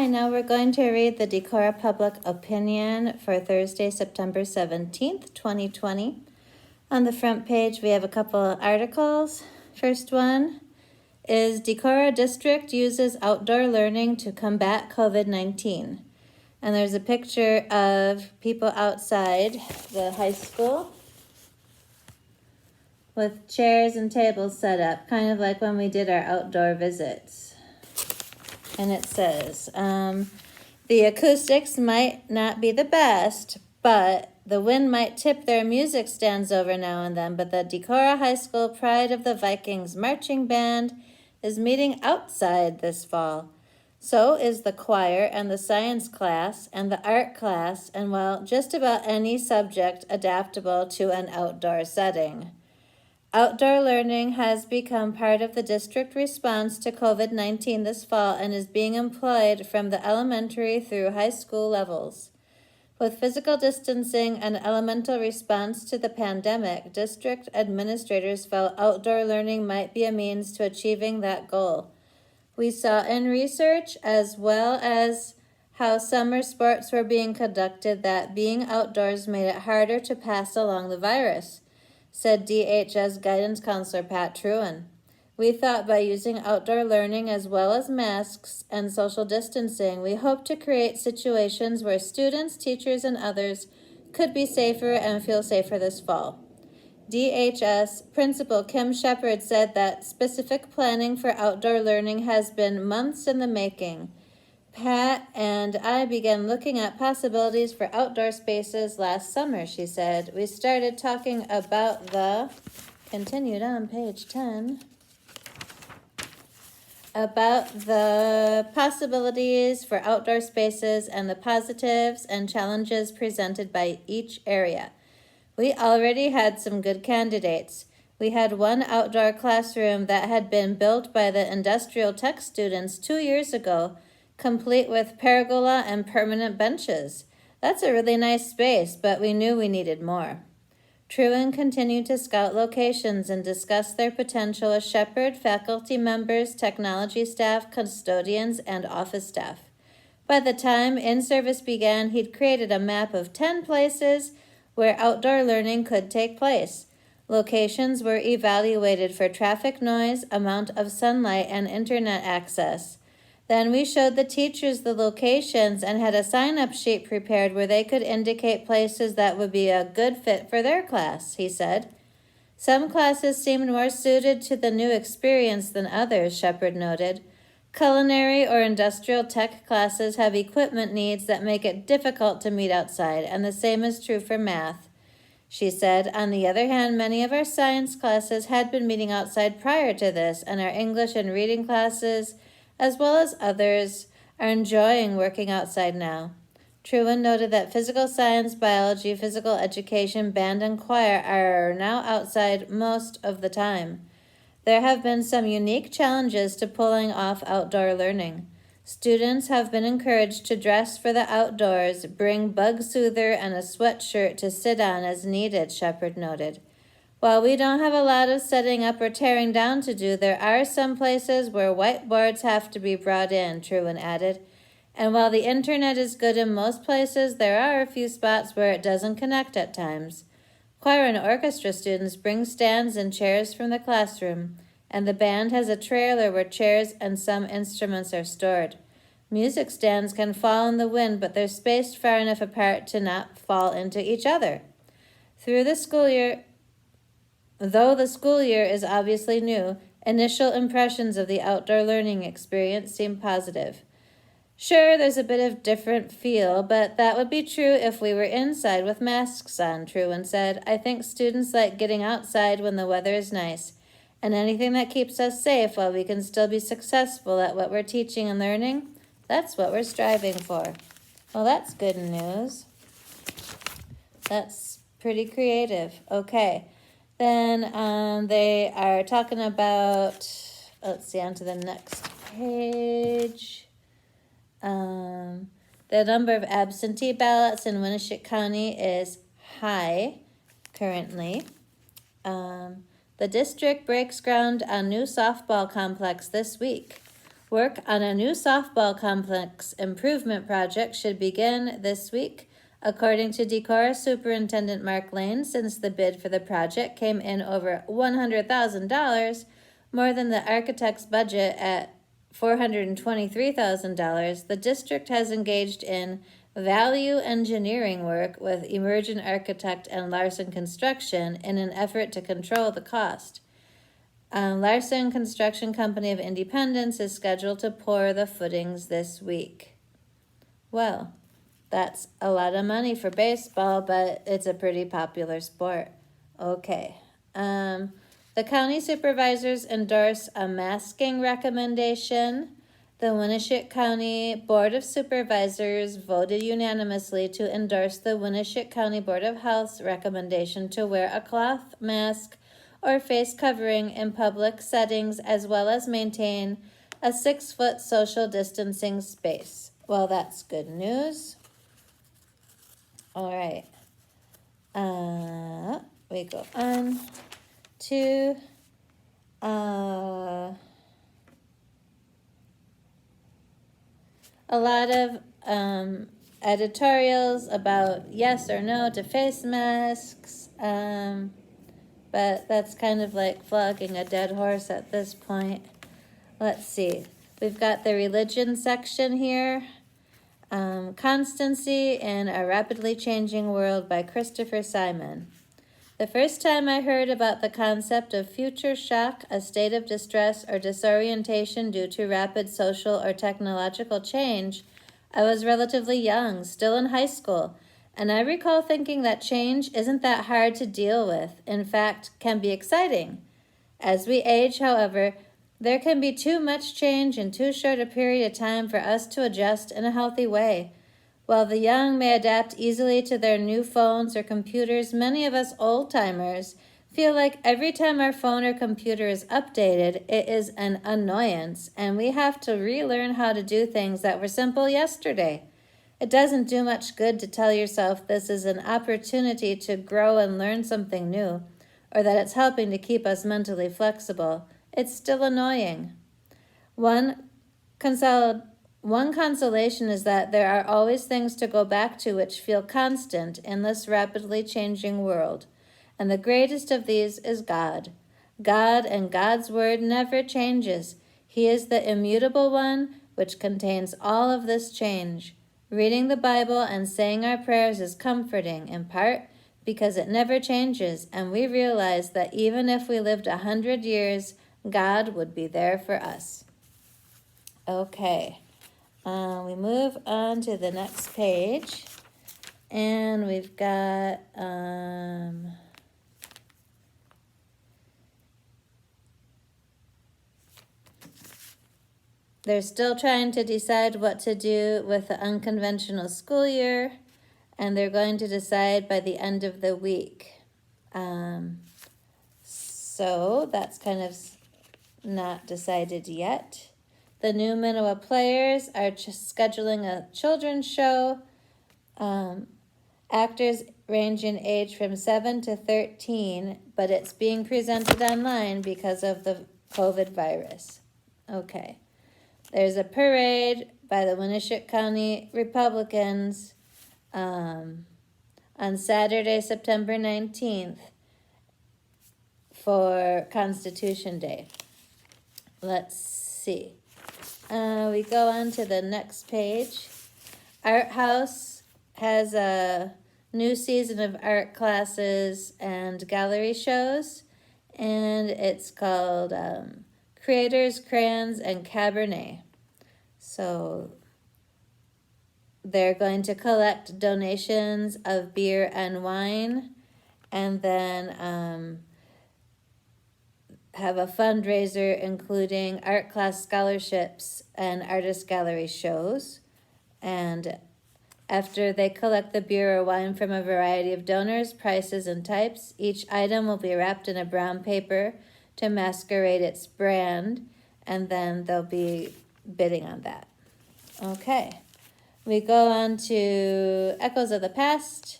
Hi, now we're going to read the Decorah Public Opinion for Thursday, September 17th, 2020. On the front page, we have a couple of articles. First one is Decorah District uses outdoor learning to combat COVID-19. And there's a picture of people outside the high school with chairs and tables set up, kind of like when we did our outdoor visits. And it says, the acoustics might not be the best, but the wind might tip their music stands over now and then, but the Decorah High School Pride of the Vikings marching band is meeting outside this fall. So is the choir and the science class and the art class, and well, just about any subject adaptable to an outdoor setting. Outdoor learning has become part of the district response to COVID-19 this fall and is being employed from the elementary through high school levels. With physical distancing and elemental response to the pandemic, district administrators felt outdoor learning might be a means to achieving that goal. We saw in research, as well as how summer sports were being conducted, that being outdoors made it harder to pass along the virus, said DHS guidance counselor Pat Truen. We thought by using outdoor learning as well as masks and social distancing, we hope to create situations where students, teachers, and others could be safer and feel safer this fall. DHS Principal Kim Shepard said that specific planning for outdoor learning has been months in the making. Pat and I began looking at possibilities for outdoor spaces last summer, she said. We started talking about continued on page 10, about the possibilities for outdoor spaces and the positives and challenges presented by each area. We already had some good candidates. We had one outdoor classroom that had been built by the industrial tech students 2 years ago, complete with pergola and permanent benches. That's a really nice space, but we knew we needed more. Truen continued to scout locations and discuss their potential with Shepard, faculty members, technology staff, custodians, and office staff. By the time in-service began, he'd created a map of 10 places where outdoor learning could take place. Locations were evaluated for traffic noise, amount of sunlight, and internet access. Then we showed the teachers the locations and had a sign-up sheet prepared where they could indicate places that would be a good fit for their class, he said. Some classes seemed more suited to the new experience than others, Shepard noted. Culinary or industrial tech classes have equipment needs that make it difficult to meet outside, and the same is true for math, she said. On the other hand, many of our science classes had been meeting outside prior to this, and our English and reading classes, as well as others, are enjoying working outside now. Truen noted that physical science, biology, physical education, band, and choir are now outside most of the time. There have been some unique challenges to pulling off outdoor learning. Students have been encouraged to dress for the outdoors, bring bug soother and a sweatshirt to sit on as needed, Shepard noted. While we don't have a lot of setting up or tearing down to do, there are some places where whiteboards have to be brought in, Truen added. And while the internet is good in most places, there are a few spots where it doesn't connect at times. Choir and orchestra students bring stands and chairs from the classroom, and the band has a trailer where chairs and some instruments are stored. Music stands can fall in the wind, but they're spaced far enough apart to not fall into each other. Though the school year is obviously new, initial impressions of the outdoor learning experience seem positive. Sure, there's a bit of different feel, but that would be true if we were inside with masks on, Truen said. I think students like getting outside when the weather is nice, and anything that keeps us safe while we can still be successful at what we're teaching and learning, that's what we're striving for. Well, that's good news. That's pretty creative. Okay. Then they are talking about, let's see, on to the next page. The number of absentee ballots in Winneshiek County is high currently. The district breaks ground on new softball complex this week. Work on a new softball complex improvement project should begin this week, according to Decorah Superintendent Mark Lane. Since the bid for the project came in over $100,000, more than the architect's budget at $423,000, the district has engaged in value engineering work with Emergent Architect and Larson Construction in an effort to control the cost. Larson Construction Company of Independence is scheduled to pour the footings this week. Well, that's a lot of money for baseball, but it's a pretty popular sport. Okay. The county supervisors endorse a masking recommendation. The Winneshiek County Board of Supervisors voted unanimously to endorse the Winneshiek County Board of Health's recommendation to wear a cloth mask or face covering in public settings, as well as maintain a 6-foot social distancing space. Well, that's good news. All right. We go on to a lot of editorials about yes or no to face masks, but that's kind of like flogging a dead horse at this point. Let's see. We've got the religion section here. Constancy in a Rapidly Changing World by Christopher Simon. The first time I heard about the concept of future shock, a state of distress or disorientation due to rapid social or technological change, I was relatively young, still in high school, and I recall thinking that change isn't that hard to deal with, in fact, can be exciting. As we age, however, there can be too much change in too short a period of time for us to adjust in a healthy way. While the young may adapt easily to their new phones or computers, many of us old-timers feel like every time our phone or computer is updated, it is an annoyance, and we have to relearn how to do things that were simple yesterday. It doesn't do much good to tell yourself this is an opportunity to grow and learn something new, or that it's helping to keep us mentally flexible. It's still annoying. One consolation is that there are always things to go back to which feel constant in this rapidly changing world. And the greatest of these is God. God and God's word never changes. He is the immutable one which contains all of this change. Reading the Bible and saying our prayers is comforting, in part because it never changes, and we realize that even if we lived 100 years, God would be there for us. Okay. We move on to the next page, and we've got they're still trying to decide what to do with the unconventional school year, and they're going to decide by the end of the week. So that's kind of not decided yet. The New Minowa Players are just scheduling a children's show. Actors range in age from 7 to 13, but it's being presented online because of the COVID virus. Okay. There's a parade by the Winneshiek County Republicans on Saturday, September 19th for Constitution Day. Let's see. We go on to the next page. Art House has a new season of art classes and gallery shows, and it's called Creators, Crayons, and Cabernet. So they're going to collect donations of beer and wine, and then have a fundraiser including art class scholarships and artist gallery shows. And after they collect the beer or wine from a variety of donors, prices, and types, each item will be wrapped in a brown paper to masquerade its brand, and then they'll be bidding on that. Okay, we go on to Echoes of the Past,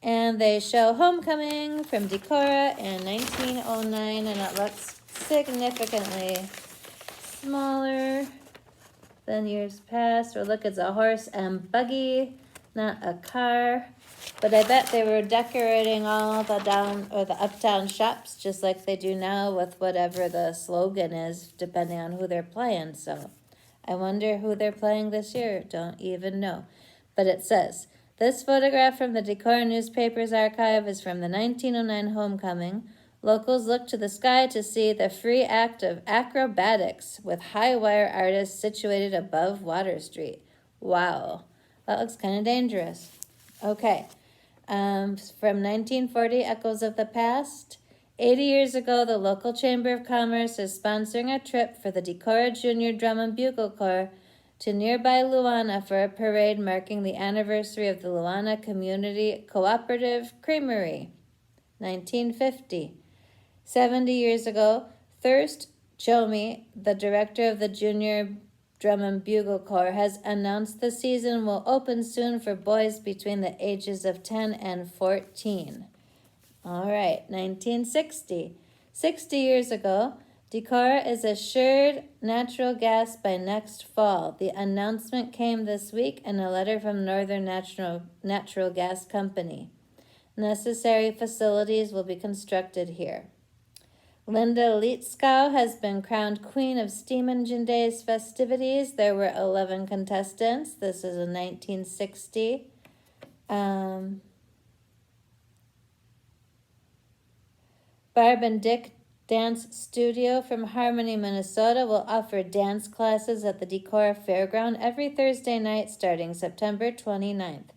and they show Homecoming from Decorah in 1909, and it looks significantly smaller than years past. Or look, it's a horse and buggy, not a car. But I bet they were decorating all the uptown shops just like they do now with whatever the slogan is, depending on who they're playing. So I wonder who they're playing this year. Don't even know. But it says, this photograph from the Decorah Newspaper's archive is from the 1909 homecoming. Locals looked to the sky to see the free act of acrobatics with high wire artists situated above Water Street. Wow, that looks kind of dangerous. Okay, from 1940, Echoes of the Past. 80 years ago, the local Chamber of Commerce is sponsoring a trip for the Decorah Junior Drum and Bugle Corps to nearby Luana for a parade marking the anniversary of the Luana Community Cooperative Creamery. 1950. 70 years ago, Thirst Chomi, the director of the Junior Drum and Bugle Corps, has announced the season will open soon for boys between the ages of 10 and 14. All right, 1960. 60 years ago, Decorah is assured natural gas by next fall. The announcement came this week in a letter from Northern Natural Gas Company. Necessary facilities will be constructed here. Linda Lietzkow has been crowned Queen of Steam Engine Days festivities. There were 11 contestants. This is in 1960. Barb and Dick Dance Studio from Harmony, Minnesota will offer dance classes at the Decorah Fairground every Thursday night starting September 29th.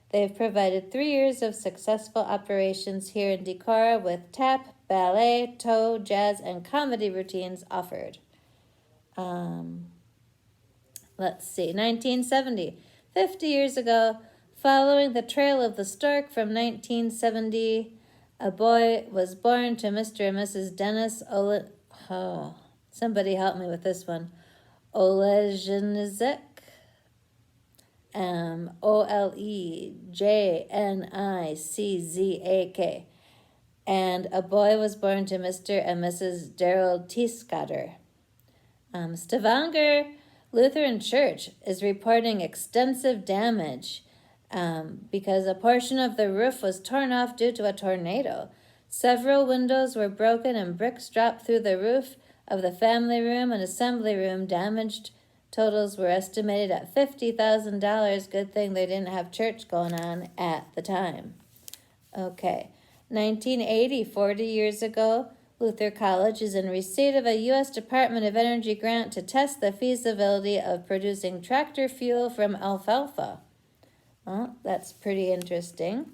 They've provided 3 years of successful operations here in Decorah with tap, ballet, toe, jazz, and comedy routines offered. Let's see, 1970. 50 years ago, following the Trail of the Stork from 1970, a boy was born to Mr. and Mrs. Dennis somebody help me with this one. Olejniczak. Olejniczak. And a boy was born to Mr. and Mrs. Daryl Teescotter. Stavanger Lutheran Church is reporting extensive damage because a portion of the roof was torn off due to a tornado. Several windows were broken and bricks dropped through the roof of the family room and assembly room. Damaged totals were estimated at $50,000. Good thing they didn't have church going on at the time. Okay, 1980, 40 years ago, Luther College is in receipt of a U.S. Department of Energy grant to test the feasibility of producing tractor fuel from alfalfa. Well, that's pretty interesting.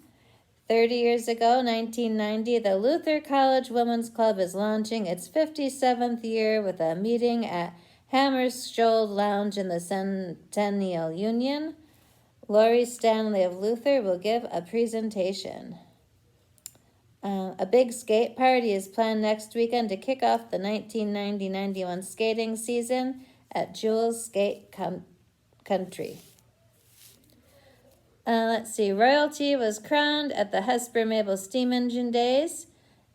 30 years ago, 1990, the Luther College Women's Club is launching its 57th year with a meeting at Hammarskjöld Lounge in the Centennial Union. Lori Stanley of Luther will give a presentation. A big skate party is planned next weekend to kick off the 1990-91 skating season at Jules Skate Country. Let's see, royalty was crowned at the Hesper Mabel Steam Engine Days,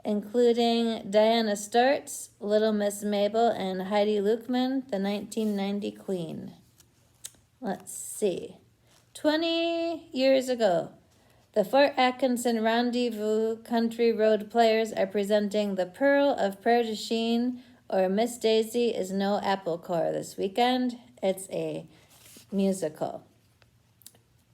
including Diana Stortz, Little Miss Mabel, and Heidi Luckman, the 1990 Queen. Let's see, 20 years ago, the Fort Atkinson Rendezvous Country Road Players are presenting The Pearl of Perdesheen, or Miss Daisy is No Apple Core this weekend. It's a musical.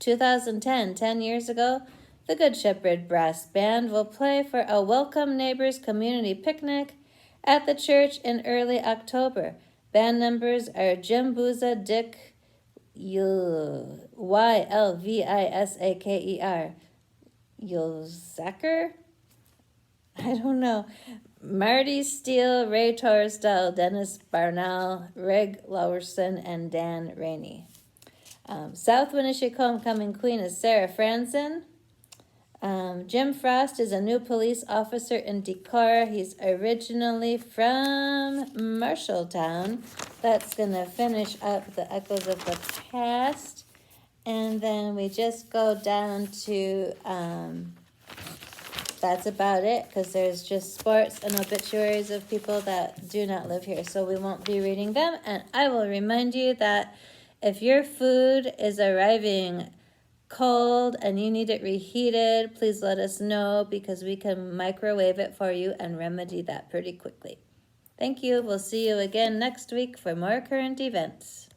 2010, 10 years ago, the Good Shepherd Brass Band will play for a Welcome Neighbors community picnic at the church in early October. Band members are Jim Booza, Dick Ylvisaker, Yulzaker? I don't know. Marty Steele, Ray Torresdell, Dennis Barnall, Reg Laurson, and Dan Rainey. South Winneshiek Homecoming Queen is Sarah Franzen. Jim Frost is a new police officer in Decorah. He's originally from Marshalltown. That's going to finish up the Echoes of the Past. And then we just go down to, that's about it, because there's just sports and obituaries of people that do not live here. So we won't be reading them. And I will remind you that If your food is arriving cold and you need it reheated, please let us know because we can microwave it for you and remedy that pretty quickly. Thank you. We'll see you again next week for more current events.